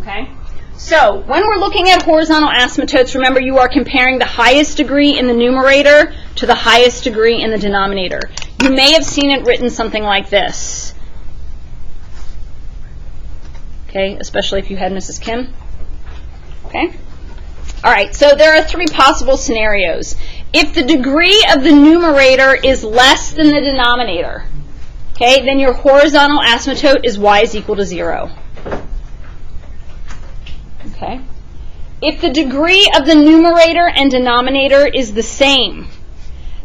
Okay? So, when we're looking at horizontal asymptotes, remember you are comparing the highest degree in the numerator to the highest degree in the denominator. You may have seen it written something like this. Okay, especially if you had Mrs. Kim. Okay? All right, so there are 3 possible scenarios. If the degree of the numerator is less than the denominator, okay, then your horizontal asymptote is y is equal to 0. Okay? If the degree of the numerator and denominator is the same,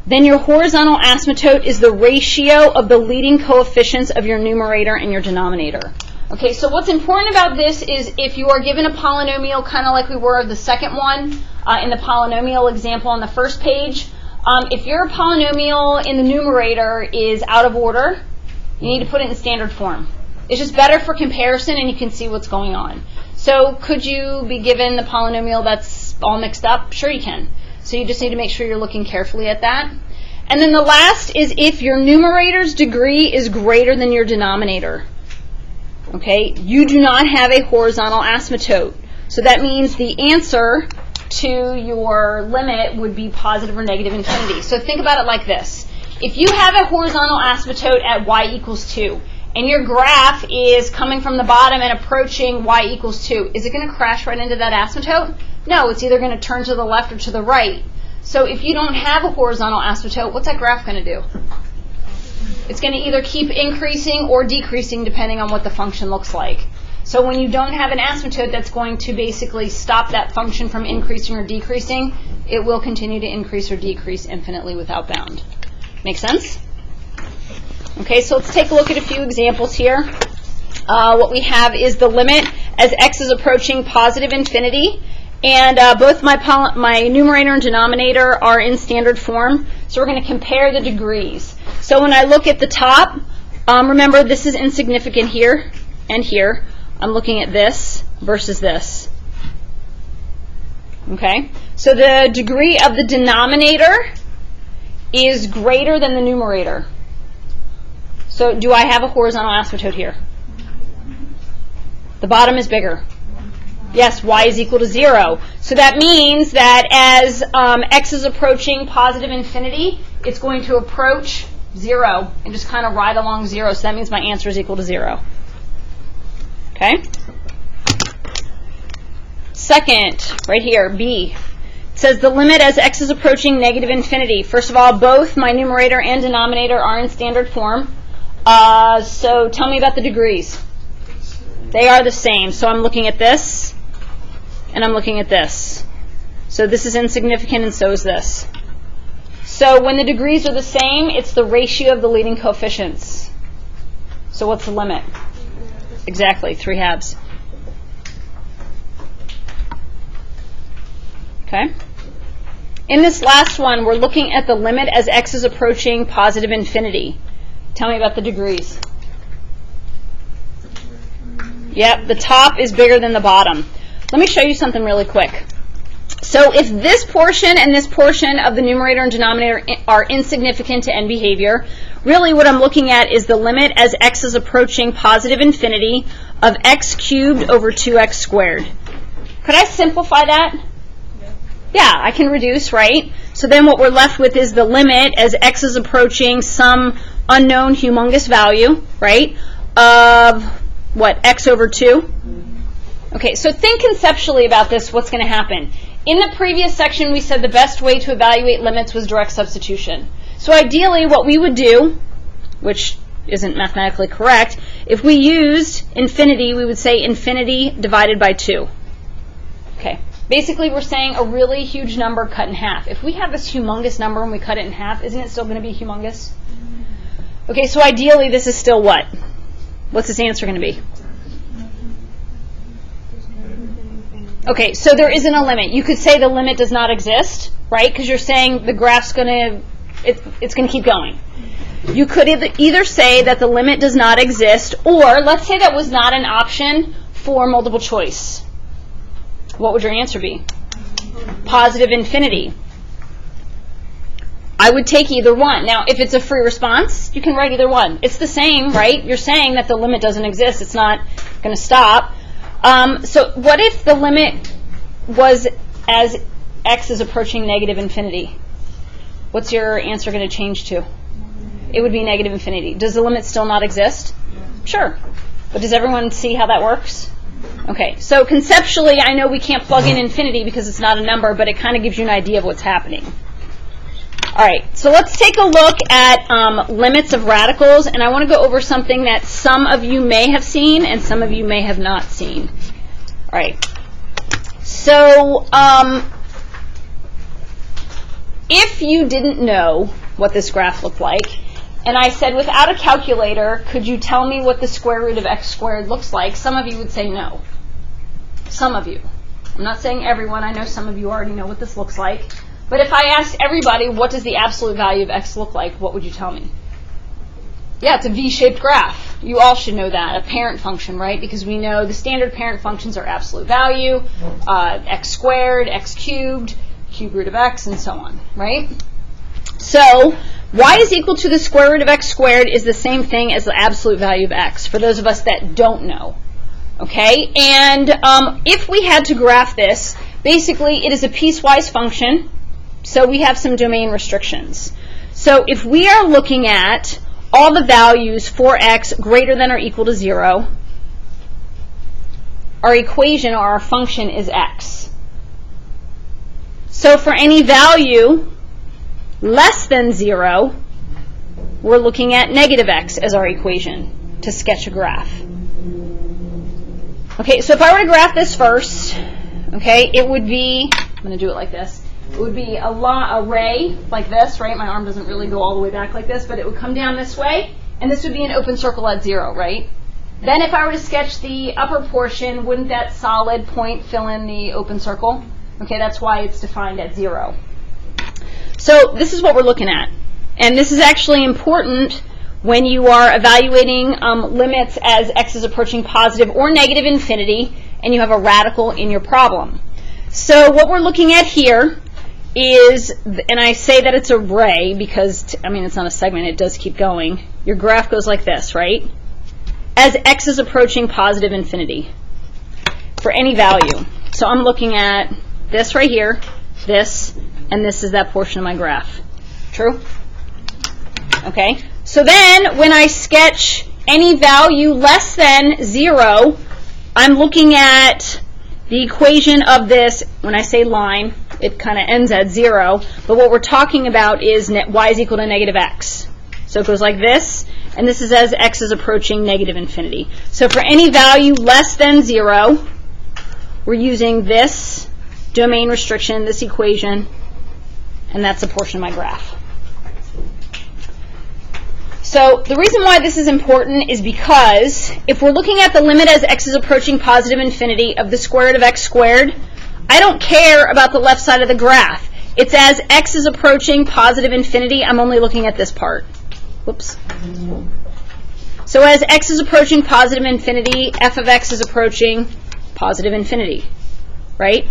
then your horizontal asymptote is the ratio of the leading coefficients of your numerator and your denominator. Okay, so what's important about this is if you are given a polynomial, kind of like we were of the second one in the polynomial example on the first page, if your polynomial in the numerator is out of order, you need to put it in standard form. It's just better for comparison and you can see what's going on. So could you be given the polynomial that's all mixed up? Sure you can. So you just need to make sure you're looking carefully at that. And then the last is if your numerator's degree is greater than your denominator. Okay, you do not have a horizontal asymptote. So that means the answer to your limit would be positive or negative infinity. So think about it like this. If you have a horizontal asymptote at y equals 2, and your graph is coming from the bottom and approaching y equals 2, is it going to crash right into that asymptote? No, it's either going to turn to the left or to the right. So if you don't have a horizontal asymptote, what's that graph going to do? It's going to either keep increasing or decreasing depending on what the function looks like. So when you don't have an asymptote that's going to basically stop that function from increasing or decreasing, it will continue to increase or decrease infinitely without bound. Make sense? Okay, so let's take a look at a few examples here. What we have is the limit as x is approaching positive infinity. And both my numerator and denominator are in standard form. So we're going to compare the degrees. So when I look at the top, remember this is insignificant here and here. I'm looking at this versus this. Okay? So the degree of the denominator is greater than the numerator. So do I have a horizontal asymptote here? The bottom is bigger. Yes, y is equal to 0. So that means that as x is approaching positive infinity, it's going to approach 0 and just kind of ride along 0. So that means my answer is equal to 0. Okay? Second, right here, B. It says the limit as x is approaching negative infinity. First of all, both my numerator and denominator are in standard form. So tell me about the degrees. They are the same. So I'm looking at this, and I'm looking at this. So this is insignificant, and so is this. So when the degrees are the same, it's the ratio of the leading coefficients. So what's the limit? Exactly, 3/2. Okay? In this last one, we're looking at the limit as x is approaching positive infinity. Tell me about the degrees. Yep, the top is bigger than the bottom. Let me show you something really quick. So if this portion and this portion of the numerator and denominator are insignificant to end behavior, really what I'm looking at is the limit as x is approaching positive infinity of x cubed over 2x squared. Could I simplify that? Yeah, I can reduce, right? So then what we're left with is the limit as x is approaching some unknown humongous value, right, of what, x over 2? Okay, so think conceptually about this, what's going to happen. In the previous section, we said the best way to evaluate limits was direct substitution. So ideally, what we would do, which isn't mathematically correct, if we used infinity, we would say infinity divided by 2. Okay, basically we're saying a really huge number cut in half. If we have this humongous number and we cut it in half, isn't it still going to be humongous? Okay, so ideally this is still what? What's this answer going to be? Okay, so there isn't a limit. You could say the limit does not exist, right? Because you're saying the graph's going to, it's going to keep going. You could either say that the limit does not exist, or let's say that was not an option for multiple choice. What would your answer be? Positive infinity. I would take either one. Now, if it's a free response, you can write either one. It's the same, right? You're saying that the limit doesn't exist. It's not going to stop. So what if the limit was as x is approaching negative infinity? What's your answer going to change to? It would be negative infinity. Does the limit still not exist? Sure. But does everyone see how that works? Okay, so conceptually, I know we can't plug in infinity because it's not a number, but it kind of gives you an idea of what's happening. All right, so let's take a look at limits of radicals, and I want to go over something that some of you may have seen and some of you may have not seen. All right, so if you didn't know what this graph looked like, and I said, without a calculator, could you tell me what the square root of x squared looks like? Some of you would say no. Some of you. I'm not saying everyone. I know some of you already know what this looks like. But if I asked everybody, what does the absolute value of x look like, what would you tell me? Yeah, it's a V-shaped graph. You all should know that. A parent function, right? Because we know the standard parent functions are absolute value, x squared, x cubed, cube root of x, and so on, right? So y is equal to the square root of x squared is the same thing as the absolute value of x, for those of us that don't know. Okay, and if we had to graph this, basically it is a piecewise function, so we have some domain restrictions. So if we are looking at all the values for x greater than or equal to 0, our equation or our function is x. So for any value less than 0, we're looking at negative x as our equation to sketch a graph. Okay, so if I were to graph this first, okay, it would be, I'm going to do it like this, it would be a ray like this, right? My arm doesn't really go all the way back like this, but it would come down this way, and this would be an open circle at 0, right? Then if I were to sketch the upper portion, wouldn't that solid point fill in the open circle? Okay, that's why it's defined at 0. So this is what we're looking at. And this is actually important when you are evaluating limits as x is approaching positive or negative infinity and you have a radical in your problem. So what we're looking at here is, and I say that it's a ray because, it's not a segment, it does keep going. Your graph goes like this, right? As x is approaching positive infinity for any value. So I'm looking at this right here, this, and this is that portion of my graph. True? Okay. So then when I sketch any value less than 0, I'm looking at the equation of this. When I say line, it kind of ends at 0, but what we're talking about is y is equal to negative x. So it goes like this, and this is as x is approaching negative infinity. So for any value less than 0, we're using this domain restriction, this equation, and that's a portion of my graph. So the reason why this is important is because if we're looking at the limit as x is approaching positive infinity of the square root of x squared, I don't care about the left side of the graph. It's as x is approaching positive infinity, I'm only looking at this part. Whoops. So as x is approaching positive infinity, f of x is approaching positive infinity, right?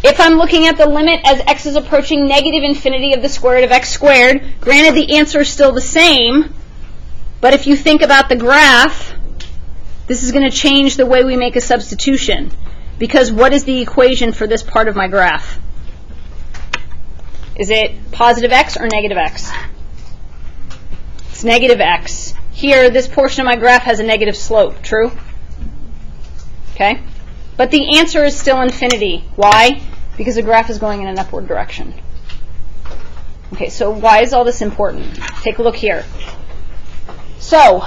If I'm looking at the limit as x is approaching negative infinity of the square root of x squared, granted the answer is still the same, but if you think about the graph, this is going to change the way we make a substitution. Because what is the equation for this part of my graph? Is it positive x or negative x? It's negative x. Here, this portion of my graph has a negative slope, true? Okay? But the answer is still infinity. Why? Because the graph is going in an upward direction. Okay, so why is all this important? Take a look here. So,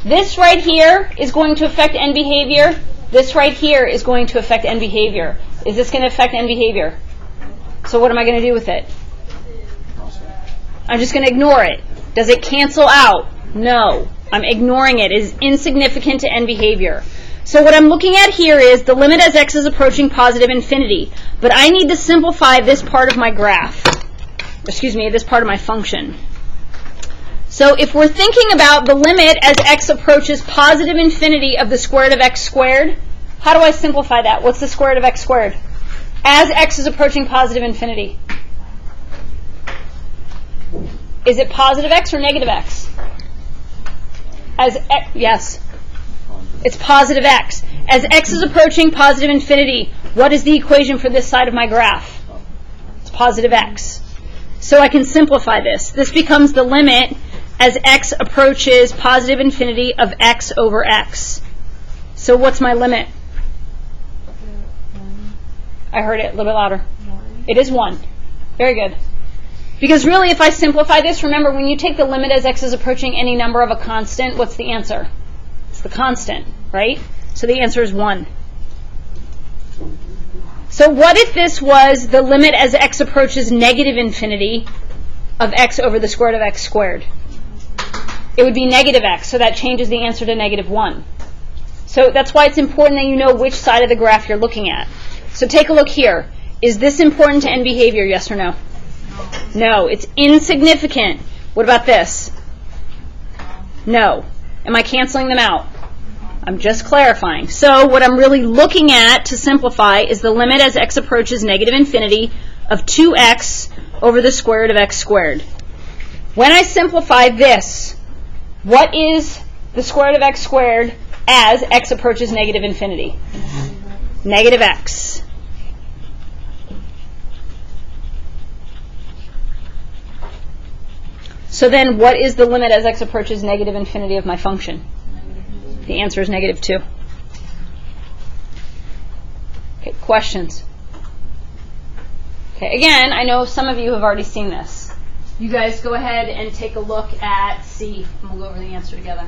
this right here is going to affect end behavior. This right here is going to affect end behavior. Is this going to affect end behavior? So what am I going to do with it? I'm just going to ignore it. Does it cancel out? No. I'm ignoring it. It is insignificant to end behavior. So what I'm looking at here is the limit as x is approaching positive infinity. But I need to simplify this part of my graph. Excuse me, this part of my function. So if we're thinking about the limit as x approaches positive infinity of the square root of x squared, how do I simplify that? What's the square root of x squared? As x is approaching positive infinity. Is it positive x or negative x? As x, yes. It's positive x. As x is approaching positive infinity, what is the equation for this side of my graph? It's positive x. So I can simplify this. This becomes the limit as x approaches positive infinity of x over x. So what's my limit? I heard it a little bit louder. It is 1. Very good. Because really, if I simplify this, remember, when you take the limit as x is approaching any number of a constant, what's the answer? It's the constant, right? So the answer is 1. So what if this was the limit as x approaches negative infinity of x over the square root of x squared? It would be negative x, so that changes the answer to negative 1. So that's why it's important that you know which side of the graph you're looking at. So take a look here. Is this important to end behavior, yes or no? No, it's insignificant. What about this? No. Am I canceling them out? I'm just clarifying. So what I'm really looking at to simplify is the limit as x approaches negative infinity of 2x over the square root of x squared. When I simplify this, what is the square root of x squared as x approaches negative infinity? Negative x. So then what is the limit as x approaches negative infinity of my function? The answer is negative 2. Okay, questions? Okay, again, I know some of you have already seen this. You guys go ahead and take a look at C, and we'll go over the answer together.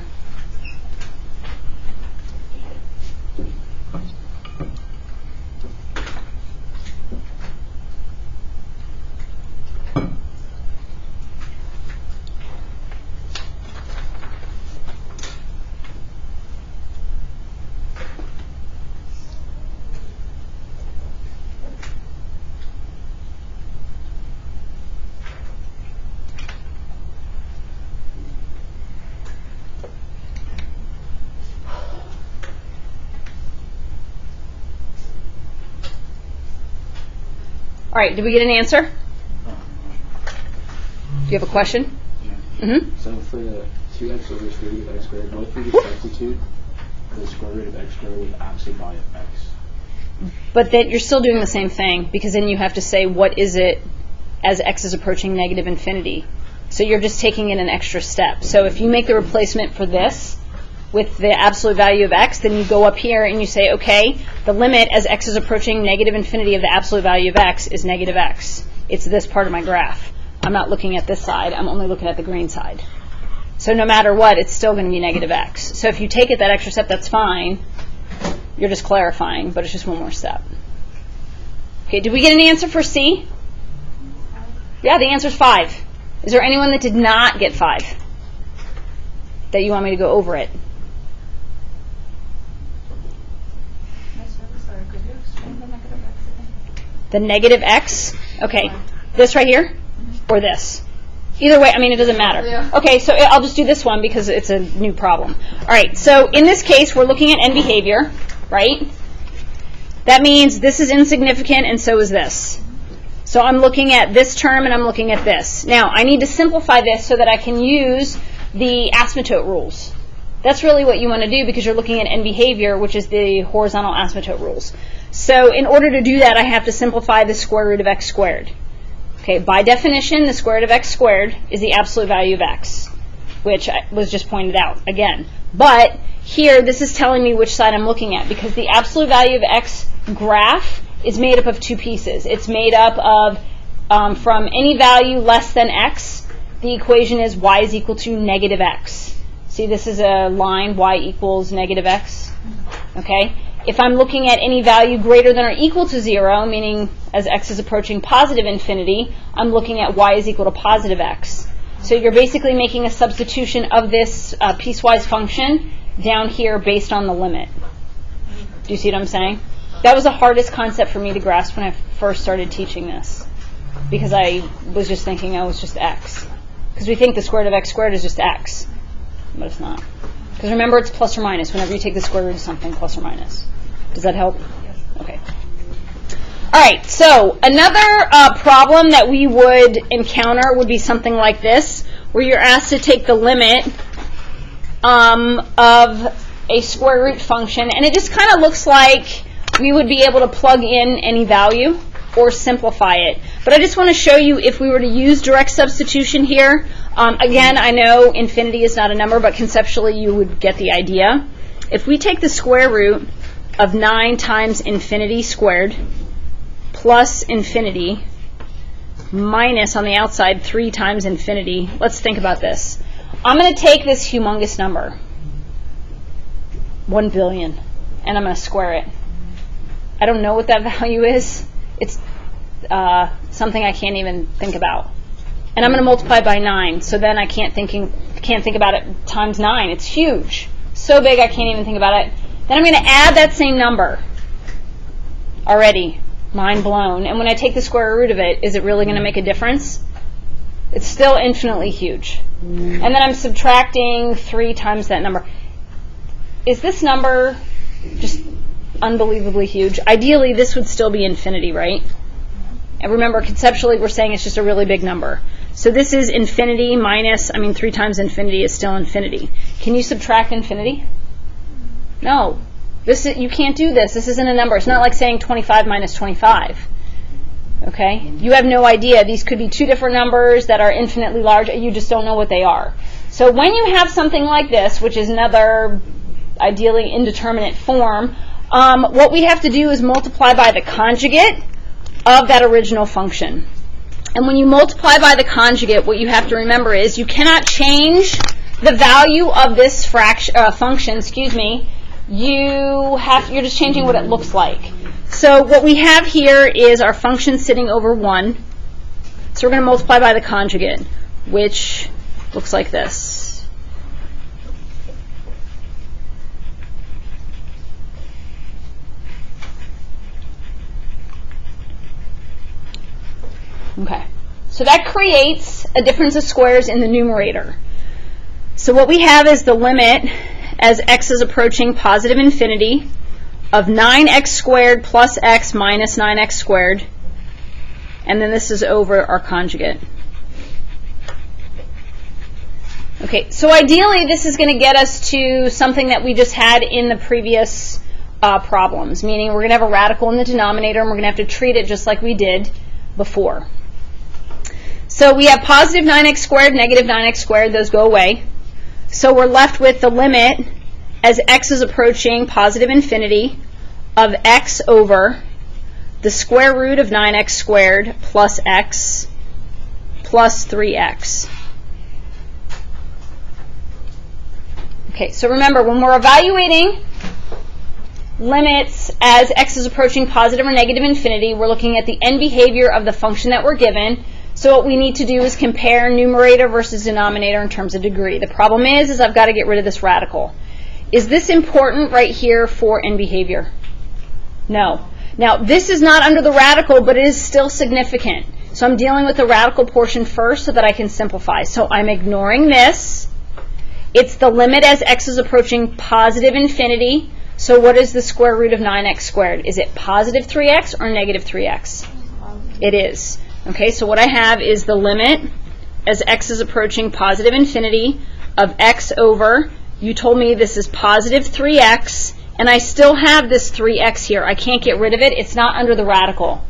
All right, did we get an answer? Do you have a question? Yeah. Mm-hmm. So for the 2x over the square root of x squared, what if we just substitute the square root of x squared with absolute value of x? But then you're still doing the same thing, because then you have to say what is it as x is approaching negative infinity. So you're just taking in an extra step. So if you make the replacement for this with the absolute value of x, then you go up here and you say, okay, the limit as x is approaching negative infinity of the absolute value of x is negative x. It's this part of my graph. I'm not looking at this side. I'm only looking at the green side. So no matter what, it's still going to be negative x. So if you take it that extra step, that's fine. You're just clarifying, but it's just one more step. Okay, did we get an answer for C? Yeah, the answer is 5. Is there anyone that did not get 5? That you want me to go over it? The negative x? Okay. This right here? Or this? Either way, I mean, it doesn't matter. Yeah. Okay, so I'll just do this one because it's a new problem. All right, so in this case, we're looking at end behavior, right? That means this is insignificant and so is this. So I'm looking at this term and I'm looking at this. Now, I need to simplify this so that I can use the asymptote rules. That's really what you want to do because you're looking at end behavior, which is the horizontal asymptote rules. So in order to do that, I have to simplify the square root of x squared. Okay, by definition, the square root of x squared is the absolute value of x, which was just pointed out again. But here, this is telling me which side I'm looking at because the absolute value of x graph is made up of 2 pieces. It's made up of, from any value less than x, the equation is y is equal to negative x. See, this is a line, y equals negative x. Okay? If I'm looking at any value greater than or equal to 0, meaning as x is approaching positive infinity, I'm looking at y is equal to positive x. So you're basically making a substitution of this piecewise function down here based on the limit. Do you see what I'm saying? That was the hardest concept for me to grasp when I first started teaching this, because I was just thinking, oh, it's just x. Because we think the square root of x squared is just x, but it's not. Because remember, it's plus or minus. Whenever you take the square root of something, plus or minus. Does that help? Yes. Okay. All right, so another problem that we would encounter would be something like this, where you're asked to take the limit of a square root function, and it just kind of looks like we would be able to plug in any value or simplify it. But I just want to show you if we were to use direct substitution here. Again, I know infinity is not a number, but conceptually you would get the idea. If we take the square root of 9 times infinity squared plus infinity minus on the outside 3 times infinity, let's think about this. I'm going to take this humongous number, 1 billion, and I'm going to square it. I don't know what that value is. It's something I can't even think about. And I'm going to multiply by 9, so then I can't think about it times 9. It's huge. So big I can't even think about it. Then I'm going to add that same number. Already, mind blown. And when I take the square root of it, is it really going to make a difference? It's still infinitely huge. And then I'm subtracting 3 times that number. Is this number just unbelievably huge? Ideally, this would still be infinity, right? And remember, conceptually, we're saying it's just a really big number. So this is infinity minus, 3 times infinity is still infinity. Can you subtract infinity? No. You can't do this. This isn't a number. It's not like saying 25 minus 25. Okay? You have no idea. These could be 2 different numbers that are infinitely large, and you just don't know what they are. So when you have something like this, which is another ideally indeterminate form, what we have to do is multiply by the conjugate of that original function. And when you multiply by the conjugate, what you have to remember is you cannot change the value of this function, you're just changing what it looks like. So what we have here is our function sitting over 1. So we're going to multiply by the conjugate, which looks like this. Okay, so that creates a difference of squares in the numerator. So what we have is the limit as x is approaching positive infinity of 9x squared plus x minus 9x squared, and then this is over our conjugate. Okay, so ideally this is going to get us to something that we just had in the previous problems, meaning we're going to have a radical in the denominator and we're going to have to treat it just like we did before. So we have positive 9x squared, negative 9x squared, those go away. So we're left with the limit as x is approaching positive infinity of x over the square root of 9x squared plus x plus 3x. Okay, so remember, when we're evaluating limits as x is approaching positive or negative infinity, we're looking at the end behavior of the function that we're given. So what we need to do is compare numerator versus denominator in terms of degree. The problem is I've got to get rid of this radical. Is this important right here for end behavior? No. Now, this is not under the radical, but it is still significant. So I'm dealing with the radical portion first so that I can simplify. So I'm ignoring this. It's the limit as x is approaching positive infinity. So what is the square root of 9x squared? Is it positive 3x or negative 3x? It is. Okay, so what I have is the limit as x is approaching positive infinity of x over, you told me this is positive 3x, and I still have this 3x here. I can't get rid of it. It's not under the radical.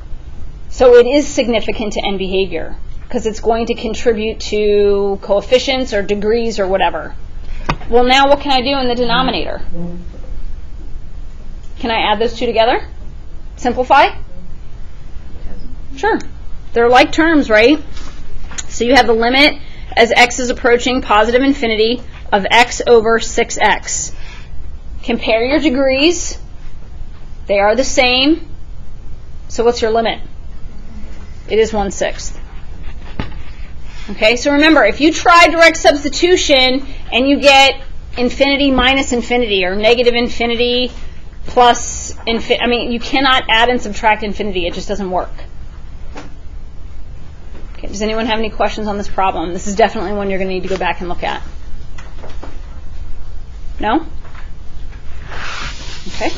So it is significant to end behavior because it's going to contribute to coefficients or degrees or whatever. Well, now what can I do in the denominator? Can I add those two together? Simplify? Sure. They're like terms, right? So you have the limit as x is approaching positive infinity of x over 6x. Compare your degrees. They are the same. So what's your limit? It is 1/6. Okay, so remember, if you try direct substitution and you get infinity minus infinity or negative infinity plus infinity, you cannot add and subtract infinity. It just doesn't work. Okay, does anyone have any questions on this problem? This is definitely one you're going to need to go back and look at. No? Okay.